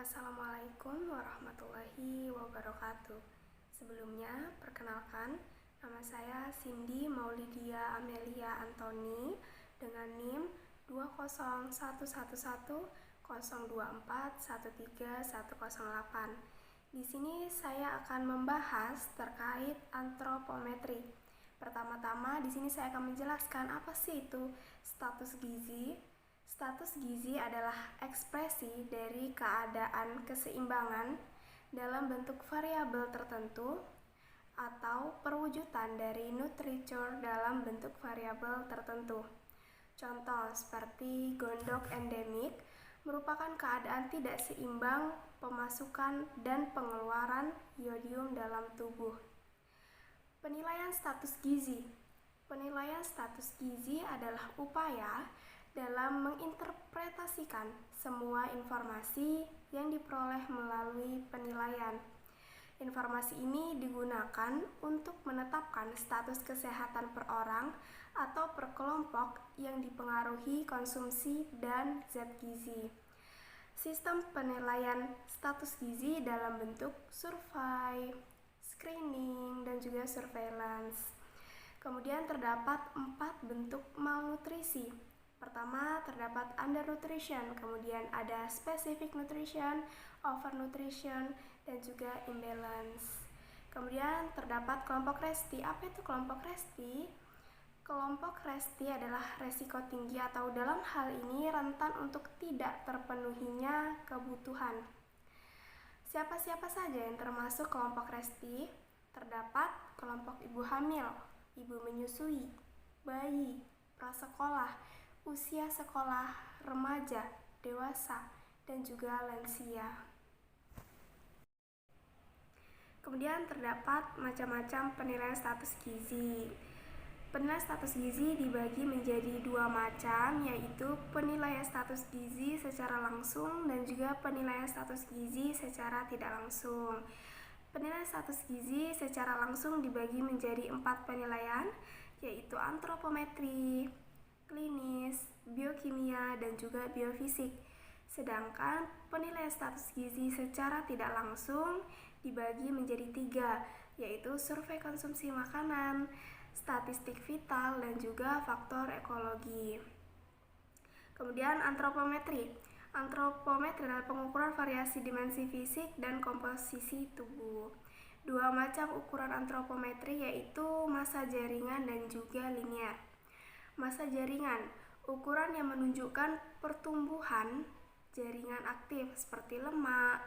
Assalamualaikum warahmatullahi wabarakatuh. Sebelumnya, perkenalkan, nama saya Cindy Maulidia Amelia Antoni dengan NIM 2011102413108. Di sini saya akan membahas terkait antropometri. Pertama-tama, di sini saya akan menjelaskan apa sih itu status gizi. Status gizi adalah ekspresi dari keadaan keseimbangan dalam bentuk variabel tertentu atau perwujudan dari nutritur dalam bentuk variabel tertentu. Contoh seperti gondok endemik merupakan keadaan tidak seimbang pemasukan dan pengeluaran yodium dalam tubuh. Penilaian status gizi. Penilaian status gizi adalah upaya dalam menginterpretasikan semua informasi yang diperoleh melalui penilaian. Informasi ini digunakan untuk menetapkan status kesehatan per orang atau per kelompok yang dipengaruhi konsumsi dan zat gizi. Sistem penilaian status gizi dalam bentuk survei, screening, dan juga surveillance. Kemudian terdapat 4 bentuk malnutrisi. Pertama, terdapat undernutrition, kemudian ada specific nutrition, overnutrition, dan juga imbalance. Kemudian terdapat kelompok resti. Apa itu kelompok resti? Kelompok resti adalah resiko tinggi atau dalam hal ini rentan untuk tidak terpenuhinya kebutuhan. Siapa-siapa saja yang termasuk kelompok resti? Terdapat kelompok ibu hamil, ibu menyusui, bayi, prasekolah, usia sekolah, remaja, dewasa, dan juga lansia. Kemudian terdapat macam-macam penilaian status gizi. Penilaian status gizi dibagi menjadi 2 macam, yaitu penilaian status gizi secara langsung dan juga penilaian status gizi secara tidak langsung. Penilaian status gizi secara langsung dibagi menjadi 4 penilaian, yaitu antropometri, klinis, biokimia, dan juga biofisik. Sedangkan penilaian status gizi secara tidak langsung dibagi menjadi 3, yaitu survei konsumsi makanan, statistik vital, dan juga faktor ekologi. Kemudian antropometri. Antropometri adalah pengukuran variasi dimensi fisik dan komposisi tubuh. 2 macam ukuran antropometri yaitu massa jaringan dan juga linear. Massa jaringan, ukuran yang menunjukkan pertumbuhan jaringan aktif seperti lemak,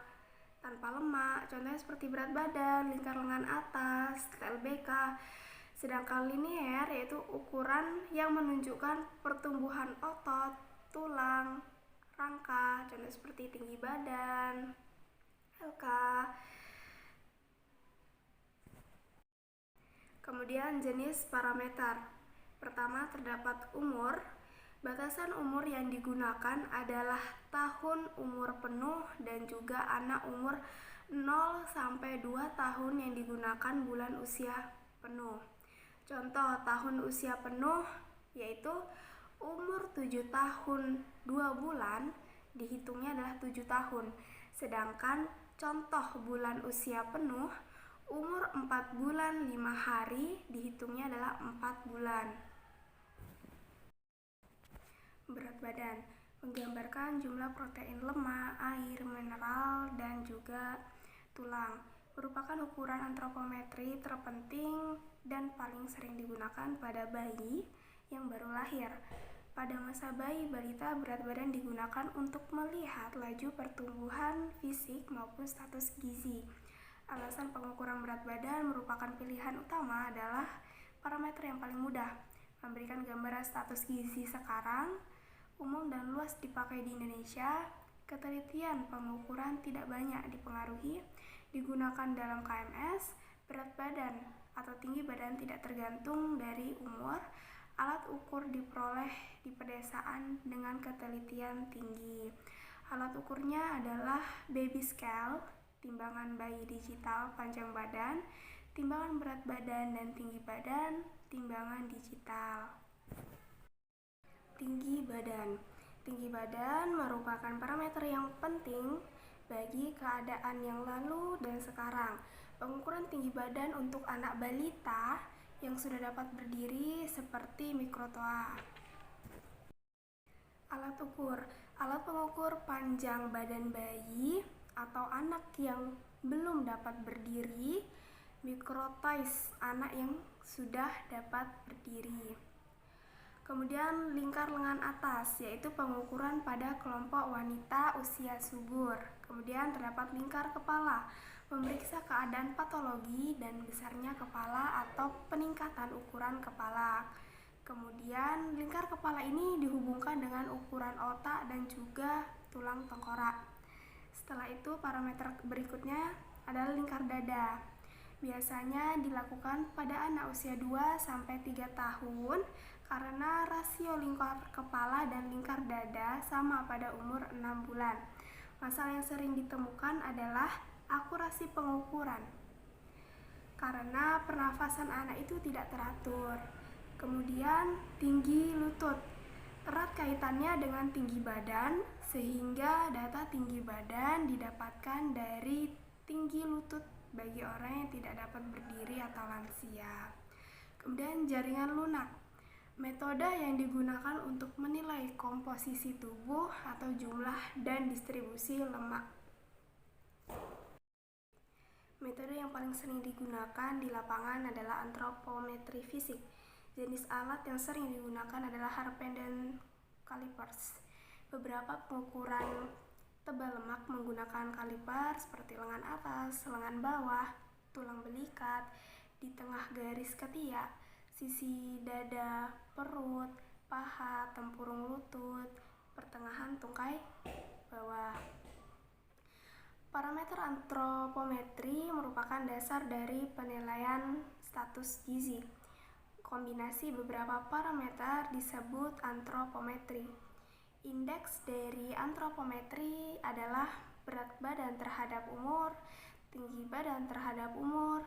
tanpa lemak, contohnya seperti berat badan, lingkar lengan atas, LBK. Sedangkan linear yaitu ukuran yang menunjukkan pertumbuhan otot, tulang, rangka, contohnya seperti tinggi badan, LK. Kemudian jenis parameter. Pertama, terdapat umur. Batasan umur yang digunakan adalah tahun umur penuh dan juga anak umur 0 sampai 2 tahun yang digunakan bulan usia penuh. Contoh tahun usia penuh yaitu umur 7 tahun 2 bulan dihitungnya adalah 7 tahun. Sedangkan contoh bulan usia penuh umur 4 bulan 5 hari dihitungnya adalah 4 bulan. Berat badan menggambarkan jumlah protein lemak, air, mineral, dan juga tulang. Merupakan ukuran antropometri terpenting dan paling sering digunakan pada bayi yang baru lahir. Pada masa bayi balita, berat badan digunakan untuk melihat laju pertumbuhan fisik maupun status gizi. Alasan pengukuran berat badan merupakan pilihan utama adalah parameter yang paling mudah, memberikan gambaran status gizi sekarang, umum dan luas dipakai di Indonesia. Ketelitian pengukuran tidak banyak dipengaruhi, digunakan dalam KMS. Berat badan atau tinggi badan tidak tergantung dari umur. Alat ukur diperoleh di pedesaan dengan ketelitian tinggi. Alat ukurnya adalah baby scale, timbangan bayi digital panjang badan, timbangan berat badan dan tinggi badan, timbangan digital. Tinggi badan. Tinggi badan merupakan parameter yang penting bagi keadaan yang lalu dan sekarang. Pengukuran tinggi badan untuk anak balita yang sudah dapat berdiri seperti mikrotoa. Alat ukur. Alat pengukur panjang badan bayi atau anak yang belum dapat berdiri. Mikrotois, anak yang sudah dapat berdiri. Kemudian lingkar lengan atas, yaitu pengukuran pada kelompok wanita usia subur. Kemudian terdapat lingkar kepala, memeriksa keadaan patologi dan besarnya kepala atau peningkatan ukuran kepala. Kemudian lingkar kepala ini dihubungkan dengan ukuran otak dan juga tulang tengkorak. Setelah itu parameter berikutnya adalah lingkar dada. Biasanya dilakukan pada anak usia 2-3 tahun karena rasio lingkar kepala dan lingkar dada sama pada umur 6 bulan. Masalah yang sering ditemukan adalah akurasi pengukuran karena pernafasan anak itu tidak teratur. Kemudian tinggi lutut, erat kaitannya dengan tinggi badan sehingga data tinggi badan didapatkan dari tinggi lutut bagi orang yang tidak dapat berdiri atau lansia. Kemudian jaringan lunak, metode yang digunakan untuk menilai komposisi tubuh atau jumlah dan distribusi lemak. Metode yang paling sering digunakan di lapangan adalah antropometri fisik. Jenis alat yang sering digunakan adalah Harpen dan calipers. Beberapa pengukuran tebal lemak menggunakan kaliper seperti lengan atas, lengan bawah, tulang belikat, di tengah garis ketiak, sisi dada, perut, paha, tempurung lutut, pertengahan tungkai bawah. Parameter antropometri merupakan dasar dari penilaian status gizi. Kombinasi beberapa parameter disebut antropometri. Indeks dari antropometri adalah berat badan terhadap umur, tinggi badan terhadap umur,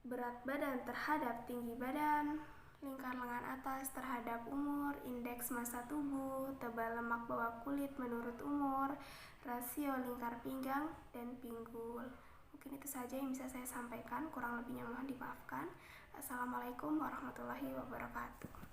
berat badan terhadap tinggi badan, lingkar lengan atas terhadap umur, indeks massa tubuh, tebal lemak bawah kulit menurut umur, rasio lingkar pinggang, dan pinggul. Mungkin itu saja yang bisa saya sampaikan, kurang lebihnya mohon dimaafkan. Assalamualaikum warahmatullahi wabarakatuh.